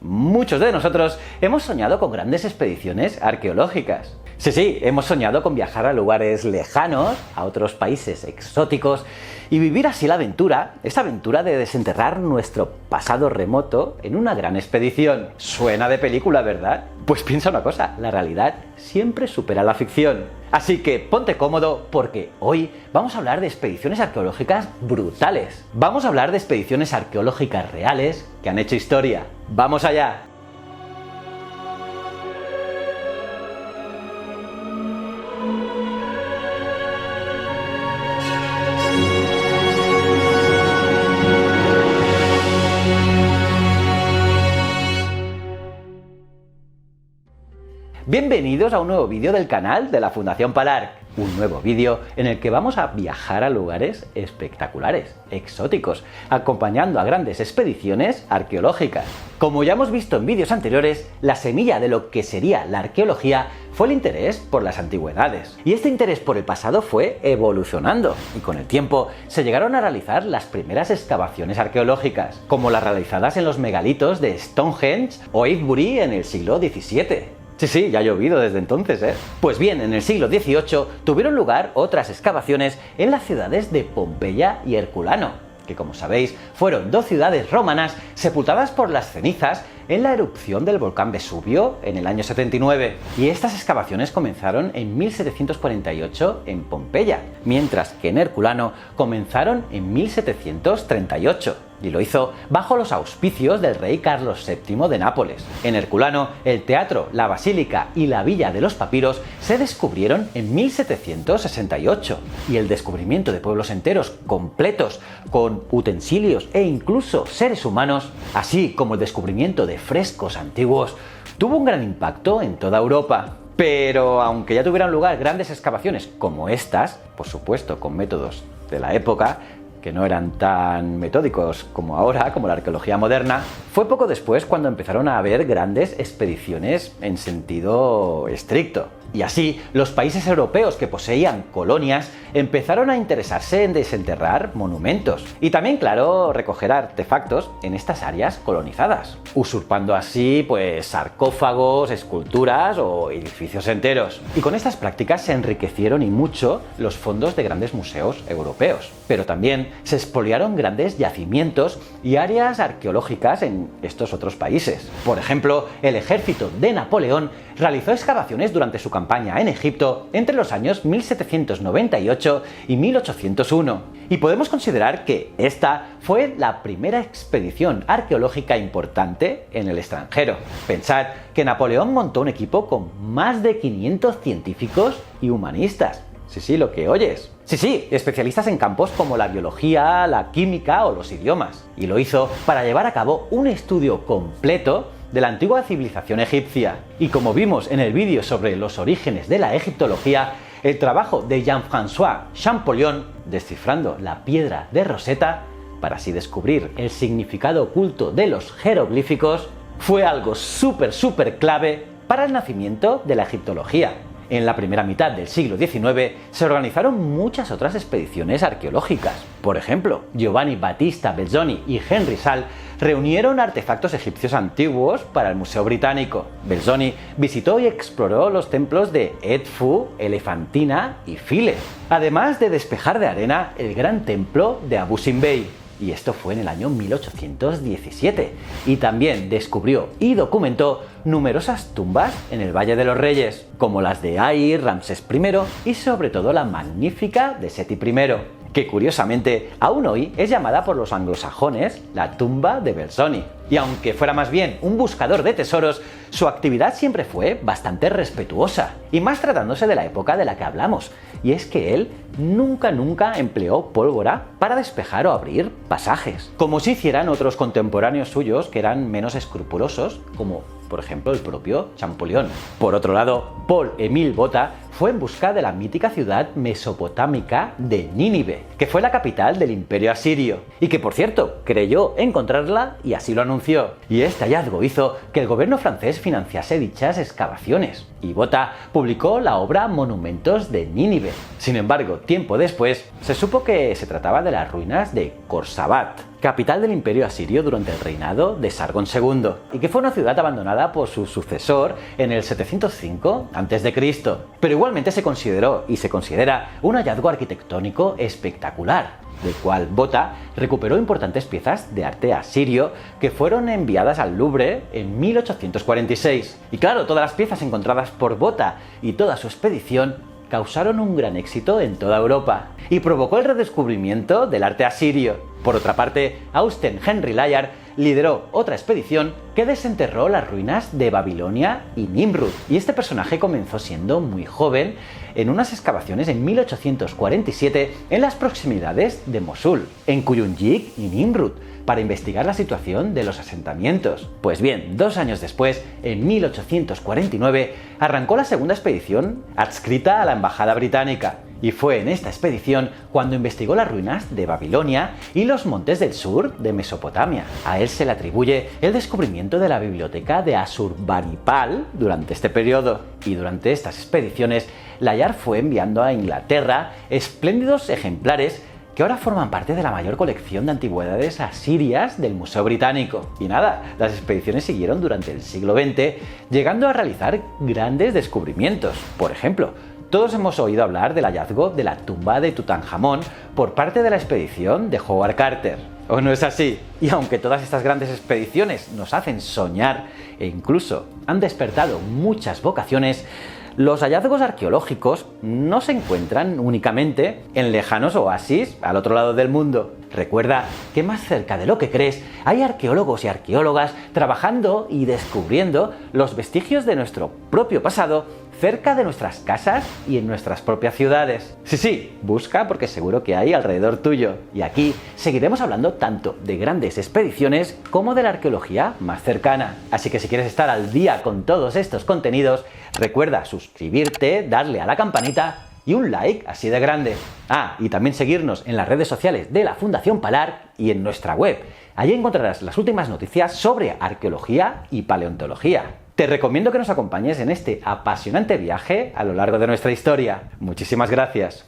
Muchos de nosotros hemos soñado con grandes expediciones arqueológicas. Sí, hemos soñado con viajar a lugares lejanos, a otros países exóticos y vivir así la aventura, esa aventura de desenterrar nuestro pasado remoto en una gran expedición. Suena de película, ¿verdad? Pues piensa una cosa, la realidad siempre supera la ficción. Así que ponte cómodo porque hoy vamos a hablar de expediciones arqueológicas brutales. Vamos a hablar de expediciones arqueológicas reales que han hecho historia. ¡Vamos allá! Bienvenidos a un nuevo vídeo del canal de la Fundación Palarc. Un nuevo vídeo en el que vamos a viajar a lugares espectaculares, exóticos, acompañando a grandes expediciones arqueológicas. Como ya hemos visto en vídeos anteriores, la semilla de lo que sería la arqueología fue el interés por las antigüedades. Y este interés por el pasado fue evolucionando, y con el tiempo se llegaron a realizar las primeras excavaciones arqueológicas, como las realizadas en los megalitos de Stonehenge o Avebury en el siglo XVII. Sí, ya ha llovido desde entonces, ¿eh? Pues bien, en el siglo XVIII tuvieron lugar otras excavaciones en las ciudades de Pompeya y Herculano, que como sabéis fueron dos ciudades romanas sepultadas por las cenizas en la erupción del volcán Vesubio en el año 79. Y estas excavaciones comenzaron en 1748 en Pompeya, mientras que en Herculano comenzaron en 1738. Y lo hizo bajo los auspicios del rey Carlos VII de Nápoles. En Herculano, el teatro, la basílica y la villa de los papiros se descubrieron en 1768. Y el descubrimiento de pueblos enteros completos, con utensilios e incluso seres humanos, así como el descubrimiento de frescos antiguos, tuvo un gran impacto en toda Europa. Pero aunque ya tuvieran lugar grandes excavaciones como estas, por supuesto con métodos de la época, que no eran tan metódicos como ahora, como la arqueología moderna, fue poco después cuando empezaron a haber grandes expediciones en sentido estricto. Y así, los países europeos que poseían colonias empezaron a interesarse en desenterrar monumentos y también, claro, recoger artefactos en estas áreas colonizadas, usurpando así, sarcófagos, esculturas o edificios enteros. Y con estas prácticas se enriquecieron y mucho los fondos de grandes museos europeos. Pero también se expoliaron grandes yacimientos y áreas arqueológicas en estos otros países. Por ejemplo, el ejército de Napoleón realizó excavaciones durante su campaña en Egipto entre los años 1798 y 1801. Y podemos considerar que esta fue la primera expedición arqueológica importante en el extranjero. Pensad que Napoleón montó un equipo con más de 500 científicos y humanistas. Sí, lo que oyes. Sí, especialistas en campos como la biología, la química o los idiomas. Y lo hizo para llevar a cabo un estudio completo de la antigua civilización egipcia. Y como vimos en el vídeo sobre los orígenes de la egiptología, el trabajo de Jean-François Champollion, descifrando la piedra de Rosetta, para así descubrir el significado oculto de los jeroglíficos, fue algo súper clave para el nacimiento de la egiptología. En la primera mitad del siglo XIX se organizaron muchas otras expediciones arqueológicas. Por ejemplo, Giovanni Battista Belzoni y Henry Sall reunieron artefactos egipcios antiguos para el Museo Británico. Belzoni visitó y exploró los templos de Edfu, Elefantina y Philae, además de despejar de arena el gran templo de Abu Simbel. Y esto fue en el año 1817. Y también descubrió y documentó numerosas tumbas en el Valle de los Reyes, como las de Ai, Ramsés I y sobre todo la magnífica de Seti I, que curiosamente aún hoy es llamada por los anglosajones la tumba de Belzoni. Y aunque fuera más bien un buscador de tesoros, su actividad siempre fue bastante respetuosa, y más tratándose de la época de la que hablamos, y es que él nunca empleó pólvora para despejar o abrir pasajes, como si hicieran otros contemporáneos suyos que eran menos escrupulosos, como por ejemplo el propio Champollion. Por otro lado, Paul-Émile Botta fue en busca de la mítica ciudad mesopotámica de Nínive, que fue la capital del Imperio Asirio, y que por cierto creyó encontrarla y así lo anunció. Y este hallazgo hizo que el gobierno francés financiase dichas excavaciones, y Botta publicó la obra Monumentos de Nínive. Sin embargo, tiempo después, se supo que se trataba de las ruinas de Khorsabat, capital del Imperio Asirio durante el reinado de Sargón II, y que fue una ciudad abandonada por su sucesor en el 705 a.C. Pero igualmente se consideró y se considera un hallazgo arquitectónico espectacular, del cual Botta recuperó importantes piezas de arte asirio que fueron enviadas al Louvre en 1846. Y claro, todas las piezas encontradas por Botta y toda su expedición causaron un gran éxito en toda Europa y provocó el redescubrimiento del arte asirio. Por otra parte, Austen Henry Layard lideró otra expedición que desenterró las ruinas de Babilonia y Nimrud, y este personaje comenzó siendo muy joven en unas excavaciones en 1847 en las proximidades de Mosul, en Kuyunjik y Nimrud, para investigar la situación de los asentamientos. Pues bien, 2 años después, en 1849, arrancó la segunda expedición adscrita a la Embajada Británica, y fue en esta expedición cuando investigó las ruinas de Babilonia y los montes del sur de Mesopotamia. A él se le atribuye el descubrimiento de la biblioteca de Asurbanipal durante este periodo, y durante estas expediciones Layard fue enviando a Inglaterra espléndidos ejemplares que ahora forman parte de la mayor colección de antigüedades asirias del Museo Británico. Y nada, las expediciones siguieron durante el siglo XX, llegando a realizar grandes descubrimientos. Por ejemplo, todos hemos oído hablar del hallazgo de la tumba de Tutankamón por parte de la expedición de Howard Carter. ¿O no es así? Y aunque todas estas grandes expediciones nos hacen soñar e incluso han despertado muchas vocaciones, los hallazgos arqueológicos no se encuentran únicamente en lejanos oasis al otro lado del mundo. Recuerda que más cerca de lo que crees hay arqueólogos y arqueólogas trabajando y descubriendo los vestigios de nuestro propio pasado cerca de nuestras casas y en nuestras propias ciudades. Sí, busca porque seguro que hay alrededor tuyo. Y aquí seguiremos hablando tanto de grandes expediciones como de la arqueología más cercana. Así que si quieres estar al día con todos estos contenidos, recuerda suscribirte, darle a la campanita y un like así de grande. Y también seguirnos en las redes sociales de la Fundación Palar y en nuestra web. Allí encontrarás las últimas noticias sobre arqueología y paleontología. Te recomiendo que nos acompañes en este apasionante viaje a lo largo de nuestra historia. Muchísimas gracias.